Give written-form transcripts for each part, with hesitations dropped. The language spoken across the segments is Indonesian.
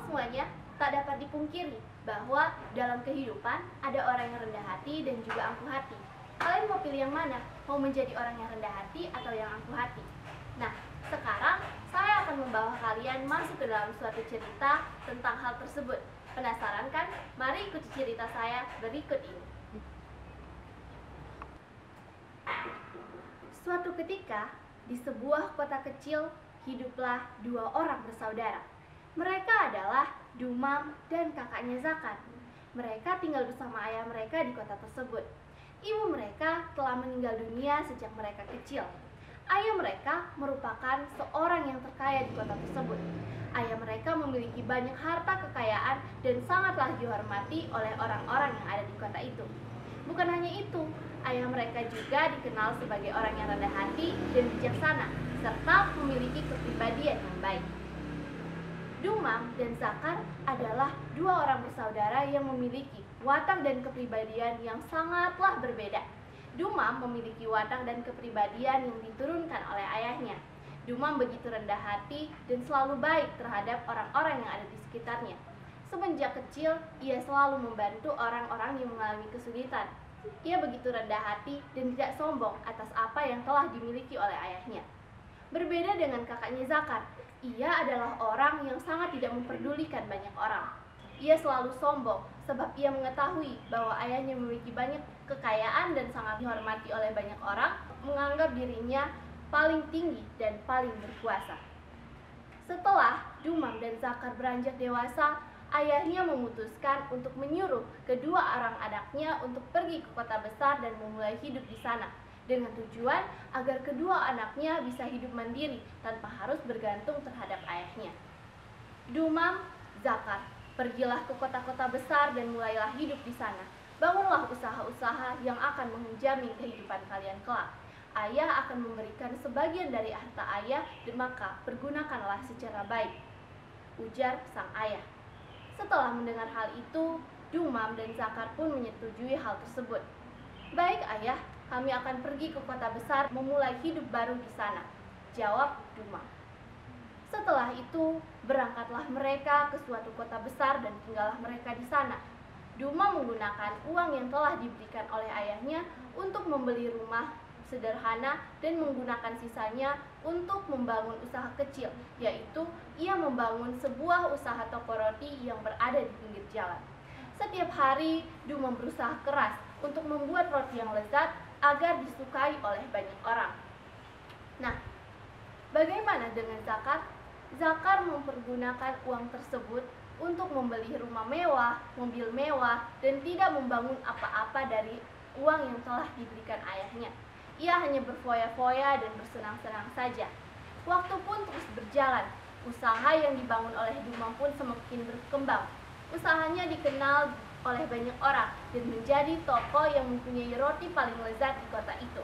semuanya, tak dapat dipungkiri bahwa dalam kehidupan ada orang yang rendah hati dan juga angkuh hati. Kalian mau pilih yang mana? Mau menjadi orang yang rendah hati atau yang angkuh hati? Nah, sekarang saya akan membawa kalian masuk ke dalam suatu cerita tentang hal tersebut. Penasaran kan? Mari ikuti cerita saya berikut ini. Suatu ketika, di sebuah kota kecil, hiduplah dua orang bersaudara. Mereka adalah Dumam dan kakaknya Zakar. Mereka tinggal bersama ayah mereka di kota tersebut. Ibu mereka telah meninggal dunia sejak mereka kecil. Ayah mereka merupakan seorang yang terkaya di kota tersebut. Ayah mereka memiliki banyak harta kekayaan dan sangatlah dihormati oleh orang-orang yang ada di kota itu. Bukan hanya itu, ayah mereka juga dikenal sebagai orang yang rendah hati dan bijaksana, serta memiliki kepribadian yang baik. Dumam dan Zakar adalah dua orang bersaudara yang memiliki watak dan kepribadian yang sangatlah berbeda. Dumam memiliki watak dan kepribadian yang diturunkan oleh ayahnya. Dumam begitu rendah hati dan selalu baik terhadap orang-orang yang ada di sekitarnya. Semenjak kecil, ia selalu membantu orang-orang yang mengalami kesulitan. Ia begitu rendah hati dan tidak sombong atas apa yang telah dimiliki oleh ayahnya. Berbeda dengan kakaknya Zakar, ia adalah orang yang sangat tidak memperdulikan banyak orang. Ia selalu sombong sebab ia mengetahui bahwa ayahnya memiliki banyak kekayaan dan sangat dihormati oleh banyak orang, menganggap dirinya paling tinggi dan paling berkuasa. Setelah Dumam dan Zakar beranjak dewasa, ayahnya memutuskan untuk menyuruh kedua orang anaknya untuk pergi ke kota besar dan memulai hidup di sana, dengan tujuan agar kedua anaknya bisa hidup mandiri tanpa harus bergantung terhadap ayahnya. Dumam, Zakar, pergilah ke kota-kota besar dan mulailah hidup di sana. Bangunlah usaha-usaha yang akan menjamin kehidupan kalian kelak. Ayah akan memberikan sebagian dari harta ayah dan maka pergunakanlah secara baik, ujar sang ayah. Setelah mendengar hal itu, Dumam dan Zakar pun menyetujui hal tersebut. Baik ayah, kami akan pergi ke kota besar memulai hidup baru di sana, jawab Dumam. Setelah itu, berangkatlah mereka ke suatu kota besar dan tinggallah mereka di sana. Dumam menggunakan uang yang telah diberikan oleh ayahnya untuk membeli rumah sederhana dan menggunakan sisanya untuk membangun usaha kecil, yaitu ia membangun sebuah usaha toko roti yang berada di pinggir jalan. Setiap hari, Dumam berusaha keras untuk membuat roti yang lezat agar disukai oleh banyak orang. Nah, bagaimana dengan Zakar? Zakar mempergunakan uang tersebut untuk membeli rumah mewah, mobil mewah, dan tidak membangun apa-apa dari uang yang telah diberikan ayahnya. Ia hanya berfoya-foya dan bersenang-senang saja. Waktu pun terus berjalan. Usaha yang dibangun oleh Dumam pun semakin berkembang. Usahanya dikenal oleh banyak orang dan menjadi toko yang mempunyai roti paling lezat di kota itu.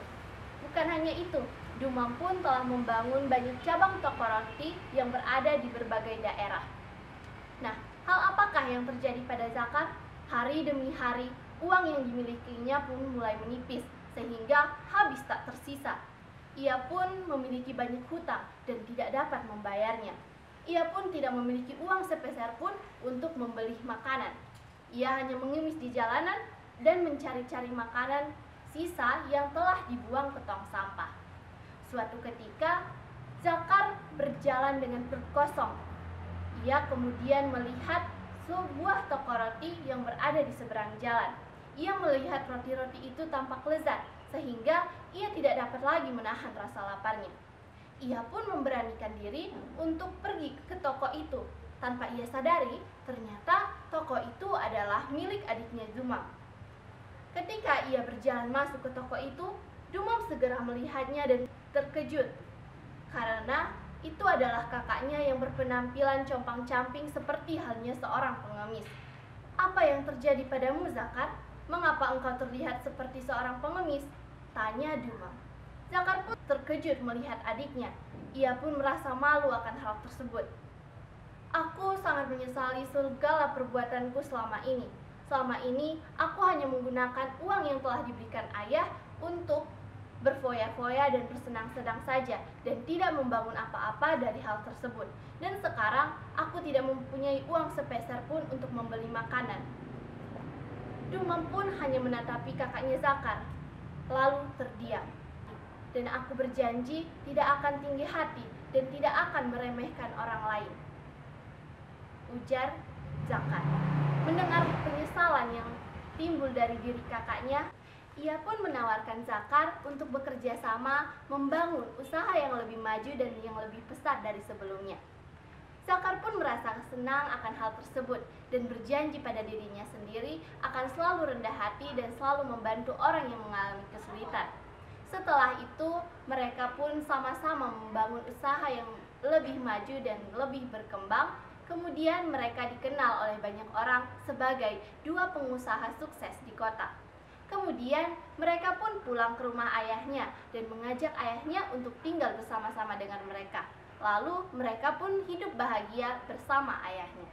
Bukan hanya itu, Dumam pun telah membangun banyak cabang toko roti yang berada di berbagai daerah. Nah, hal apakah yang terjadi pada Zakar? Hari demi hari, uang yang dimilikinya pun mulai menipis, sehingga habis tak tersisa. Ia pun memiliki banyak hutang dan tidak dapat membayarnya. Ia pun tidak memiliki uang sepeser pun untuk membeli makanan. Ia hanya mengemis di jalanan dan mencari-cari makanan sisa yang telah dibuang ke tong sampah. Suatu ketika, Zakar berjalan dengan perut kosong. Ia kemudian melihat sebuah toko roti yang berada di seberang jalan. Ia melihat roti-roti itu tampak lezat, sehingga ia tidak dapat lagi menahan rasa laparnya. Ia pun memberanikan diri untuk pergi ke toko itu. Tanpa ia sadari, ternyata toko itu adalah milik adiknya Dumam. Ketika ia berjalan masuk ke toko itu, Dumam segera melihatnya dan terkejut, karena itu adalah kakaknya yang berpenampilan compang-camping seperti halnya seorang pengemis. Apa yang terjadi padamu, Zakar? Mengapa engkau terlihat seperti seorang pengemis? Tanya Dumam. Zakar pun terkejut melihat adiknya. Ia pun merasa malu akan hal tersebut. Aku sangat menyesali segala perbuatanku selama ini. Selama ini, aku hanya menggunakan uang yang telah diberikan ayah untuk berfoya-foya dan bersenang-senang saja, dan tidak membangun apa-apa dari hal tersebut. Dan sekarang aku tidak mempunyai uang sepeser pun untuk membeli makanan. Dumam pun hanya menatapi kakaknya Zakar, lalu terdiam. Dan aku berjanji tidak akan tinggi hati dan tidak akan meremehkan orang lain, ujar Zakar. Mendengar penyesalan yang timbul dari diri kakaknya, ia pun menawarkan Zakar untuk bekerja sama membangun usaha yang lebih maju dan yang lebih besar dari sebelumnya. Zakar pun merasa senang akan hal tersebut dan berjanji pada dirinya sendiri akan selalu rendah hati dan selalu membantu orang yang mengalami kesulitan. Setelah itu, mereka pun sama-sama membangun usaha yang lebih maju dan lebih berkembang. Kemudian mereka dikenal oleh banyak orang sebagai dua pengusaha sukses di kota. Kemudian mereka pun pulang ke rumah ayahnya dan mengajak ayahnya untuk tinggal bersama-sama dengan mereka. Lalu mereka pun hidup bahagia bersama ayahnya.